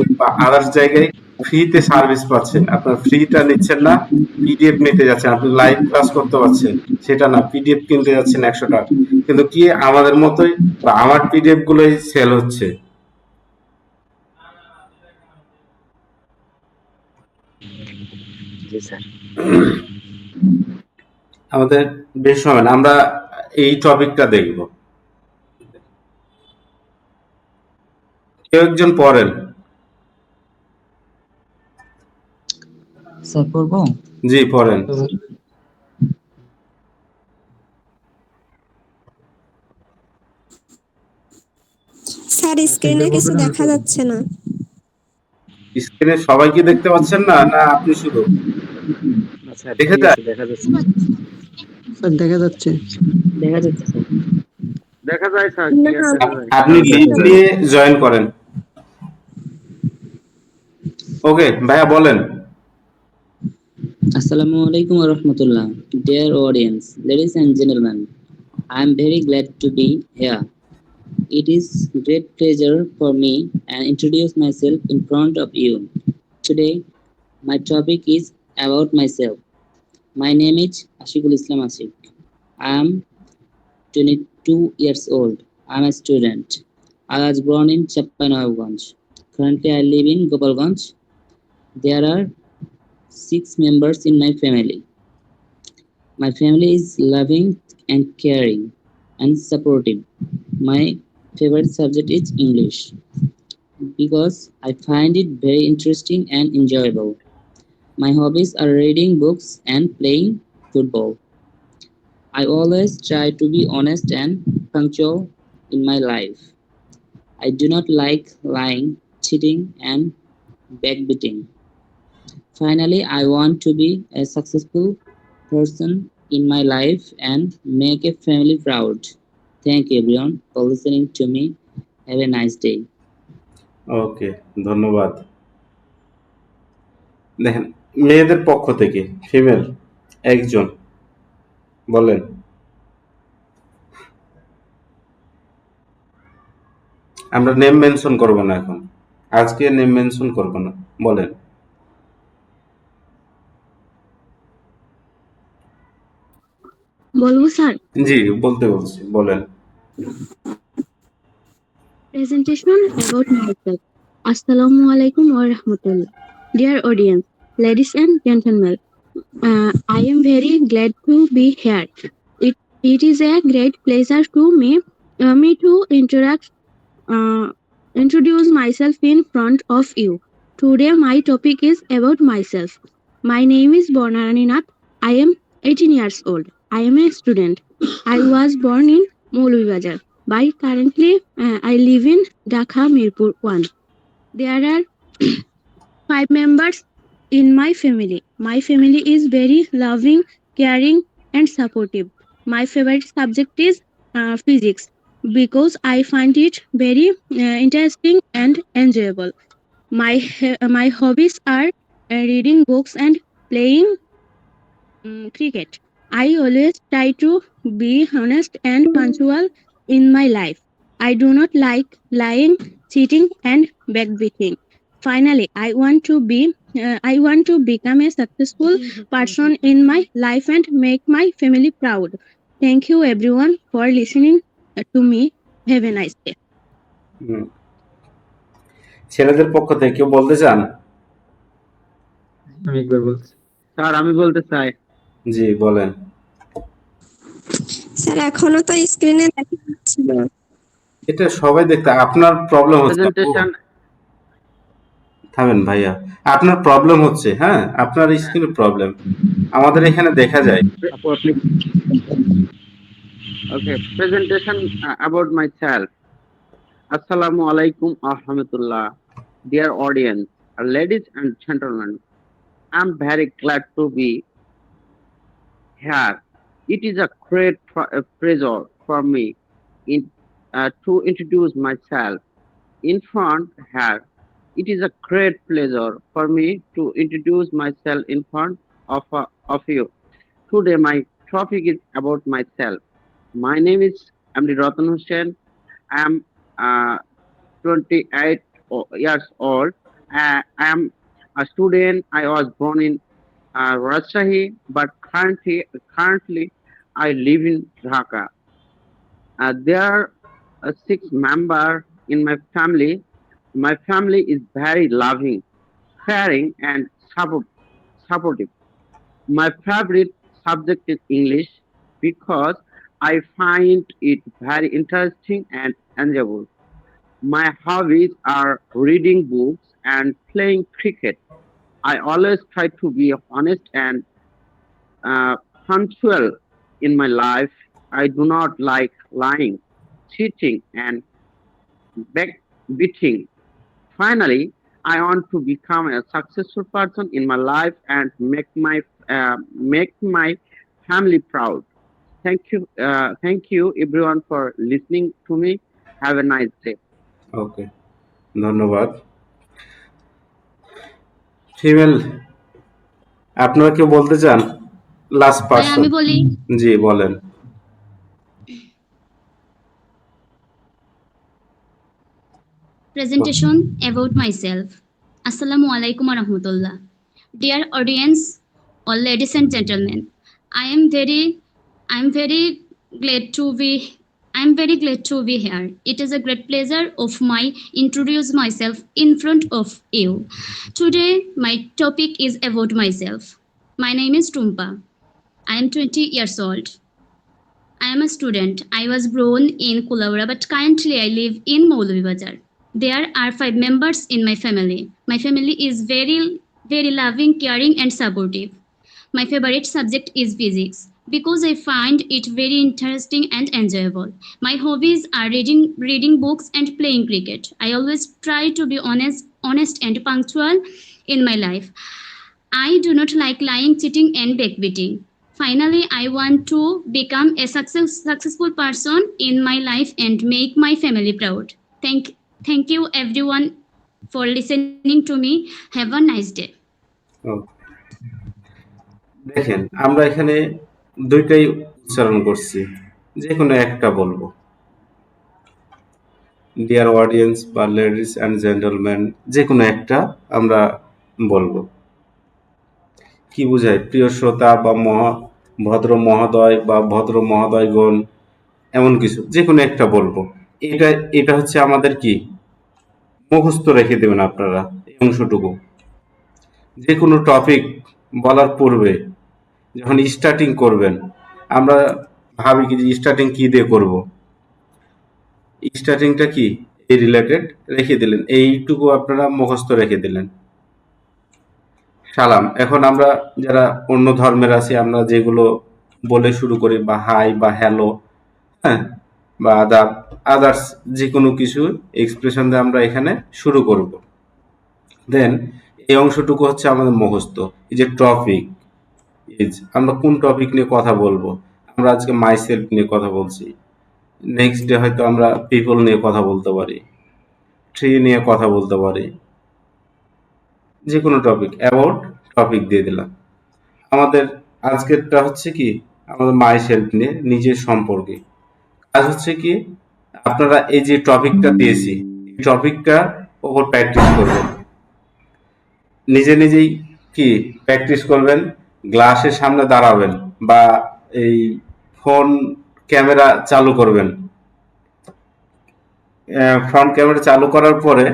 আদার্স জায়গায় ফ্রিতে সার্ভিস পাচ্ছেন, আপনার ফ্রিটা নিচ্ছেন না, পিডিএফ নিতে যাচ্ছেন, আপনি লাইভ ক্লাস করতে পারছেন সেটা না, পিডিএফ কিনতে যাচ্ছেন 100 টাকা, কিন্তু কি আমাদের মতোই বা আমার পিডিএফ গুলোই সেল হচ্ছে। জি স্যার। আমাদের বেশি সময় না, আমরা এই টপিকটা দেখব। কেউ একজন পড়েন। স্যার পড়বো? জি পড়েন। স্যার স্ক্রিনে কিছু দেখা যাচ্ছে না। স্ক্রিনে সবাই কি দেখতে পাচ্ছেন না, না আপনি শুধু? দেখে যায়? স্যার দেখা যাচ্ছে। দেখা যাচ্ছে স্যার। দেখা যায় স্যার, না, ক্লিয়ার দেখা যায়। আপনি লিঙ্ক নিয়ে জয়েন করেন। ওকে ভাইয়া বলেন। Assalamu alaikum wa rahmatullah. Dear audience, ladies and gentlemen, I am very glad to be here. It is great pleasure for me and introduce myself in front of you. Today, my topic is about myself. My name is Ashikul Islam Ashik. I am 22 years old. I am a student. I was born in Chappanoganj. Currently, I live in Gopalganj. There are 6 members in my family. My family is loving and caring and supportive. My favorite subject is English because I find it very interesting and enjoyable. My hobbies are reading books and playing football. I always try to be honest and punctual in my life. I do not like lying, cheating, and backbiting. Finally, I want to be a successful person in my life and make a family proud. Thank you everyone for listening to me. Have a nice day. ওকে, ধন্যবাদ। দেখেন, মেয়েদের পক্ষ থেকে female একজন বলেন। আমরা name mention করব না এখন, আজকে নেম মেনশন করব না, বলেন। বলবো স্যার? জি বলতে বলছি, বলেন। Presentation about myself. Assalamu alaikum wa rahmatullah. Dear audience, ladies and gentlemen, I am very glad to be here. It is a great pleasure to me to introduce myself in front of you. Today, my topic is about myself. My name is Bornarani Nath. I am 18 years old. I am a student. I was born in Moulvibazar. But currently, I live in Dhaka, Mirpur 1. There are 5 members in my family. My family is very loving, caring, and supportive. My favorite subject is physics because I find it very interesting and enjoyable. My hobbies are reading books and playing cricket. I always try to be honest and punctual in my life. I do not like lying, cheating, and backbiting. Finally, I want to become a successful person in my life and make my family proud. Thank you everyone for listening to me. Have a nice day. ছেলেদের পক্ষ থেকে কেউ বলতে চান? আমি একবার বলছি। Sir আমি বলতে চাই। জি বলেন। স্যার এখনো তো স্ক্রিনে দেখা যাচ্ছে না। এটা সবাই দেখতে, আপনার প্রবলেম হচ্ছে। প্রেজেন্টেশন থামেন ভাইয়া, আপনার প্রবলেম হচ্ছে, হ্যাঁ আপনার স্ক্রিনে প্রবলেম, আমাদের এখানে দেখা যায়। আপু আপনি okay presentation about myself. Assalamu alaikum wa rahmatullah. Dear audience, ladies and gentlemen, I'm very glad to be here. It is a great pleasure for me to introduce myself in front here. It is a great pleasure for me to introduce myself in front of you. Today my topic is about myself. My name is Amri Ratan Hussain. I am 28 years old. I am a student. I was born in Rajshahi, but currently I live in Dhaka. There are 6 members in my family. My family is very loving, caring, and supportive. My favorite subject is English because I find it very interesting and enjoyable. My hobbies are reading books and playing cricket. I always try to be honest and punctual in my life. I do not like lying, cheating, and backbiting. Finally, I want to become a successful person in my life and make my family proud. Thank you everyone for listening to me. Have a nice day. ওকে, ধন্যবাদ। Female, আপনারা কেউ বলতে চান? Last ভাই person. আমি বলি, জি বলেন। presentation about myself. Assalamu alaikum wa rahmatullah. Dear audience, or ladies and gentlemen, I am very glad to be here. It is a great pleasure of my introduce myself in front of you. Today my topic is about myself. My name is Tumpa. I am 20 years old. I am a student. I was born in Kulaura, but currently I live in Maulvibazar. There are 5 members in my family. My family is very loving, caring, and supportive. My favorite subject is physics because I find it very interesting and enjoyable. My hobbies are reading books and playing cricket. I always try to be honest and punctual in my life. I do not like lying, cheating, and backbiting. Finally, I want to become a successful person in my life and make my family proud. Thank you everyone for listening to me. Have a nice day. দেখেন, আমরা এখানে দুইটাই উচ্চারণ করছি, যে কোনো একটা বলবো। ডিয়ার অডিয়েন্স বা লেডিস অ্যান্ড জেন্টলম্যান, যে কোনো একটা আমরা বলবো। কি বোঝায়? প্রিয় শ্রোতা বা ভদ্র মহোদয় বা ভদ্র মহোদয়গণ, এমন কিছু যে কোনো একটা বলবো। এটা হচ্ছে আমাদের কি, মুখস্থ রেখে দেবেন আপনারা এই অংশটুকু। যে কোনো টপিক বলার পূর্বে যখন স্টার্টিং করবেন, আমরা ভাবি কি যে স্টার্টিং কি দিয়ে করব, স্টার্টিংটা কি এই রিলেটেড রেখে দিলেন, এইটুকু আপনারা মুখস্থ রেখে দিলেন। সালাম। এখন আমরা যারা অন্য ধর্মের আছি, আমরা যেগুলো বলে শুরু করি, বা হাই বা হ্যালো, হ্যাঁ, বা আদাব, আদার্স যে কোনো কিছু এক্সপ্রেশন দিয়ে আমরা এখানে শুরু করব। দেন এই অংশটুকু হচ্ছে আমাদের মুখস্থ। এই যে টপিক, আমরা কোন টপিক নিয়ে কথা বলবো, আমরা আজকে মাইসেলফ নিয়ে কথা বলছি, নেক্সট ডে হয়তো আমরা পিপল নিয়ে কথা বলতে পারি, ট্রি নিয়ে কথা বলতে পারি, যে কোনো টপিক, অ্যাবাউট টপিক দিয়ে দিলাম। আমাদের আজকেরটা হচ্ছে কি, আমাদের মাইসেলফ নিয়ে, নিজের সম্পর্কে। কাজ হচ্ছে কি, আপনারা এই যে টপিকটা দিয়েছি, এই টপিকটা ওপর প্র্যাকটিস করবেন, নিজেই কি প্র্যাকটিস করবেন। গ্লাসের সামনে দাঁড়াবেন বা এই ফোন ক্যামেরা চালু করবেন। ফ্রন্ট ক্যামেরা চালু করার পরে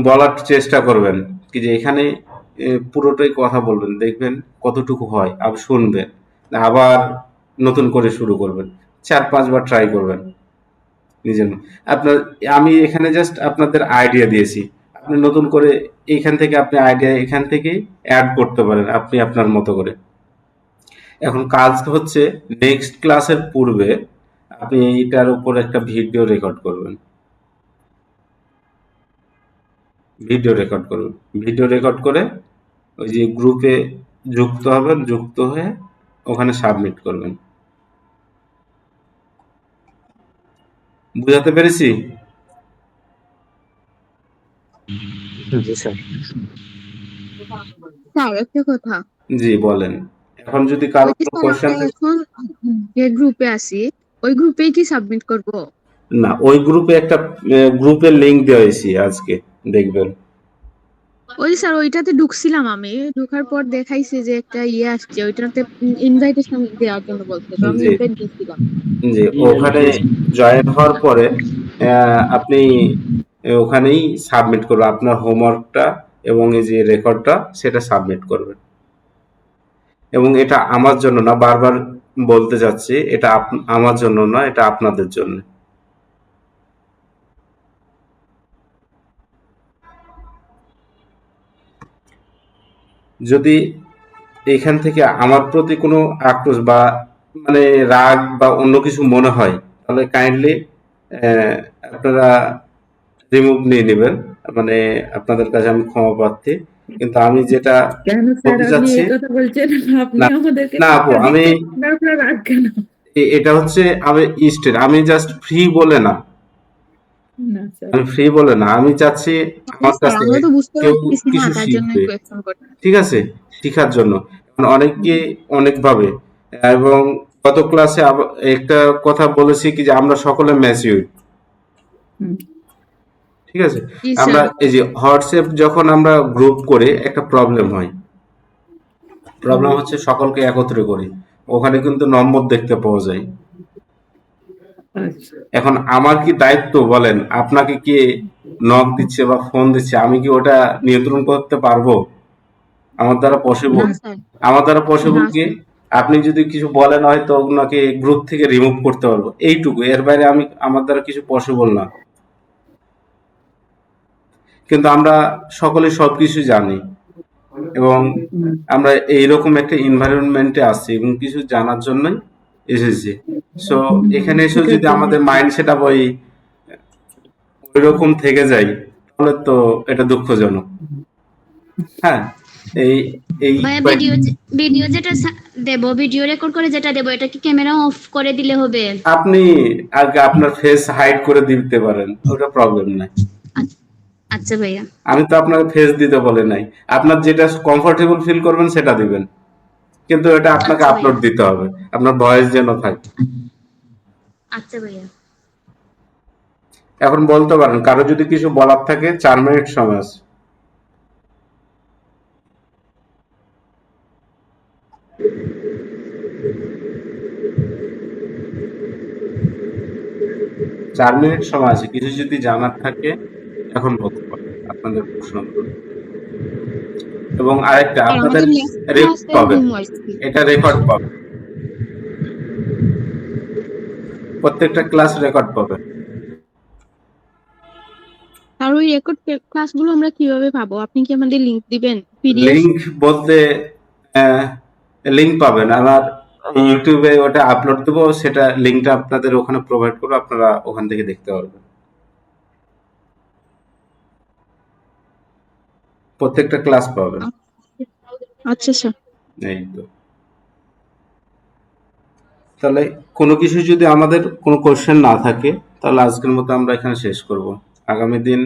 বলার চেষ্টা করবেন কি যে এখানে পুরোটাই কথা বলবেন, দেখবেন কতটুকু হয়, আবার শুনবেন, আবার নতুন করে শুরু করবেন, 4-5 বার ট্রাই করবেন নিজের। আমি এখানে জাস্ট আপনাদের আইডিয়া দিয়েছি, আপনি নতুন করে এইখান থেকে আপনি আইডিয়া এখান থেকেই অ্যাড করতে পারেন আপনি আপনার মতো করে। এখন কাজ হচ্ছে নেক্সট ক্লাসের পূর্বে আপনি এইটার উপর একটা ভিডিও রেকর্ড করবেন, ভিডিও রেকর্ড করে ওই যে গ্রুপে যুক্ত হবেন, যুক্ত হয়ে ওখানে সাবমিট করবেন। বুঝাতে পেরেছি? স্যার একটা কথা। জি বলেন। এখন যদি কারো কোনো কোশ্চেন থাকে, এখন যে গ্রুপে আছি ওই গ্রুপেই কি সাবমিট করব? না, ওই গ্রুপে একটা গ্রুপের লিংক দেওয়া হয়েছে আজকে, দেখবেন। ওই স্যার ওইটাতে ঢুকছিলাম, আমি ঢোকার পর দেখাইছে যে একটা ইয়ে আসছে, ওইটাতে ইনভাইটেশন দেওয়ার জন্য বলছে, তো আমি জি ইনভাইট দিয়েছিলাম। জি, ওখানে জয়েন হওয়ার পরে আপনি ওখানেই সাবমিট করবেন আপনার হোমওয়ার্কটা এবং এই যে রেকর্ডটা, সেটা সাবমিট করবেন। এবং এটা আমার জন্য না, বারবার বলতে যাচ্ছি, এটা আমার জন্য না, এটা আপনাদের জন্য। যদি এখান থেকে আমার প্রতি কোনো আক্রোশ বা মানে রাগ বা অন্য কিছু মনে হয়, তাহলে কাইন্ডলি আপনারা রিমুভ নিয়ে নেবেন, মানে আপনাদের কাছে আমি ক্ষমা প্রার্থী। কিন্তু আমি যেটা কেন স্যার বলতে আপনি চাচ্ছি, এই কথা বলছেন? আপনি না আমাদেরকে না আপু, ধাক্কা আমি দিচ্ছেন, আপনার রাগ কেন? এটা হচ্ছে আমি স্টেট, আমি জাস্ট ফ্রি বলে না, না স্যার। আমি ফ্রি বলে না, আমি চাচ্ছি আমার স্যার কাছে আমরা তো বুঝতে কেউ পারতেছি না, কিছু তার জন্য শিখবে, কোয়েশ্চেন করতে। ঠিক আছে, শিখার জন্য। কারণ অনেকে অনেকভাবে, এবং গত ক্লাসে একটা কথা বলেছি কি যে আমরা সকলে ম্যাচিউর, হুম। ঠিক আছে। জি আমরা স্যার। এই যে হোয়াটসঅ্যাপ যখন আমরা গ্রুপ করে একটা প্রবলেম হয়, প্রবলেম হচ্ছে সকলকে একত্রে করি, ওখানে কিন্তু নম্বর দেখতে পাওয়া যায়। আচ্ছা। এখন আমার কি দায়িত্ব বলেন, আপনাকে কে নক দিচ্ছে বা ফোন দিচ্ছে, আমি কি ওটা নিয়ন্ত্রণ করতে পারবো? আমার দ্বারা পসিবল? না স্যার। আমার দ্বারা পসিবল না কি স্যার। আপনি যদি কিছু বলেন হয়তো ওনাকে গ্রুপ থেকে রিমুভ করতে পারবো, এইটুকু, এর বাইরে আমার দ্বারা কিছু পসিবল না। কিন্তু আমরা সকলে সবকিছু জানি এবং আমরা এইরকম একটা এনভায়রনমেন্টে আছি এবং কিছু জানার জন্যই এসেছি। সো এখানে এসেও যদি আমাদের মাইন্ড সেট আপ ওই রকম থেকে যায়, তাহলে তো এটা দুঃখজনক। হ্যাঁ, এই এই ভাইয়া ভিডিও যেটা দেব, ভিডিও রেকর্ড করে যেটা দেব, এটা কি ক্যামেরা অফ করে দিলে হবে? আপনি আগে আপনার ফেস হাইড করে দিতে পারেন, ওটা প্রবলেম নাই। আচ্ছা ভাইয়া। আমি তো আপনাকে ফেস দিতে বলে নাই, আপনার যেটা কমফোর্টেবল ফিল করবেন সেটা দিবেন, কিন্তু এটা আপনাকে আচ্ছা আপলোড ভাইয়া। দিতে হবে, আপনার ভয়েস যেন থাকে। আচ্ছা ভাইয়া। এখন বলতে পারেন, কারো যদি কিছু বলার থাকে 4 মিনিট সময় আছে। চার মিনিট সময় আছে, কিছু যদি জানার থাকে এখন বলতে পারেন আপনাদের প্রশ্নগুলো। এবং আরেকটা, স্যার আপনাদের আমাদের নেক্সট রেকর্ড ক্লাসের পাবেন, হোমওয়ার্ক কি? এটা রেকর্ড পাবেন, প্রত্যেকটা ক্লাস রেকর্ড পাবেন। আর ওই রেকর্ড ক্লাসগুলো আমরা কিভাবে পাবো? আপনি কি আমাদের লিংক দিবেন? পিডিএফ? লিংক বলতে লিংক পাবেন আমার ইউটিউবে, ওটা আপলোড দেবো, সেটা লিংকটা আপনাদের ওখানে প্রোভাইড করবো, আপনারা ওখান থেকে দেখতে পারবেন, প্রত্যেকটা ক্লাস পাবেন। আচ্ছা স্যার। এই তো, তাহলে কোনো কিছু যদি আমাদের কোনো কোশ্চেন না থাকে, তাহলে আজকের মতো আমরা এখানে শেষ করব। আগামী দিন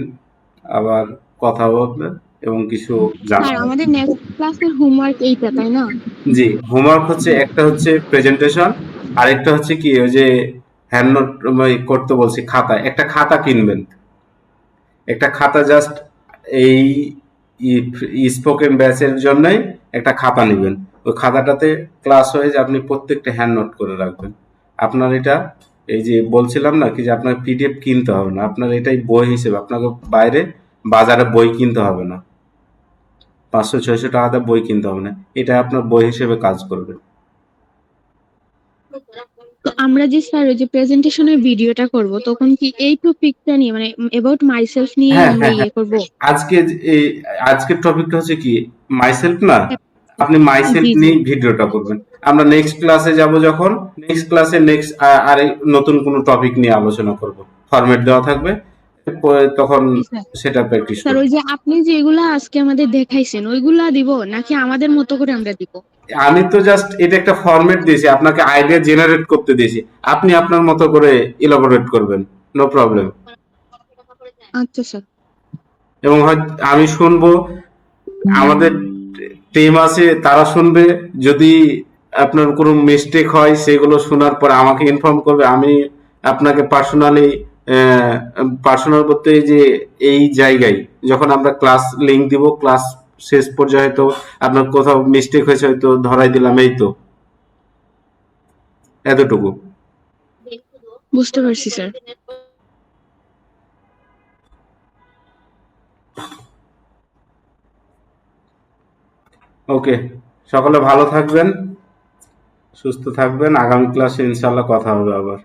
আবার কথা হবে এবং কিছু স্যার জানাবো। আমাদের নেক্সট ক্লাসের হোমওয়ার্ক এইটা, তাই না? জি, হোমওয়ার্ক হচ্ছে, একটা হচ্ছে প্রেজেন্টেশন, আরেকটা হচ্ছে কি ওই যে হ্যান্ড নোট করতে বলছি, খাতা, একটা খাতা কিনবেন, একটা খাতা জাস্ট এই স্পোকেন ব্যাচের জন্যই একটা খাতা নেবেন, ওই খাতাটাতে ক্লাস হয়ে যে আপনি প্রত্যেকটা হ্যান্ড নোট করে রাখবেন। আপনার এটা, এই যে বলছিলাম না কি যে আপনার পিডিএফ কিনতে হবে না, আপনার এটাই বই হিসেবে, আপনাকে বাইরে বাজারে বই কিনতে হবে না, 500-600 টাকাতে বই কিনতে হবে না, এটা আপনার বই হিসেবে কাজ করবে। তো আমরা যে স্যার ওই যে প্রেজেন্টেশনের ভিডিওটা করব, তখন কি এই টপিকটা নিয়ে মানে অ্যাবাউট মাইসেলফ নিয়ে হ্যাঁ আমরা হ্যাঁ হ্যাঁ, করব? আজকে এই আজকের টপিকটা হচ্ছে কি মাইসেলফ না, আপনি মাইসেলফ জি জি। নিয়ে ভিডিওটা করবেন। আমরা নেক্সট ক্লাসে যাব, যখন নেক্সট ক্লাসে নেক্সট আরে নতুন কোনো টপিক নিয়ে আলোচনা করব, ফরম্যাট দেওয়া থাকবে, তখন জি স্যার। সেটা প্র্যাকটিস স্যার করব। ওই যে আপনি যেগুলা আজকে আমাদের দেখাইছেন ওইগুলা দিব নাকি আমাদের মতো করে আমরা দিব? আমি তো জাস্ট এটা একটা ফরম্যাট দিয়েছি, আপনাকে আইডিয়া জেনারেট করতে দিয়েছি, আপনি আপনার মতো করে ইলাবোরেট করবেন, নো প্রবলেম। আচ্ছা স্যার। এবং হয়তো আমি শুনবো, আমাদের টিম আছে তারা শুনবে, যদি আপনার কোনো মিস্টেক হয় সেগুলো শোনার পর আমাকে ইনফর্ম করবে, আমি আপনাকে পার্সোনাল বলতে যে এই জায়গায় যখন আমরা ক্লাস লিংক দিব, ক্লাস শেষ পর্যায়ে হয়তো আপনার কোথাও মিস্টেক হয়েছে, হয়তো ধরাই দিলাম, এই তো, এতটুকু। বুঝতে পারছি স্যার। ওকে, সকলে ভালো থাকবেন, সুস্থ থাকবেন। আগামী ক্লাসে ইনশাআল্লাহ কথা হবে আবার।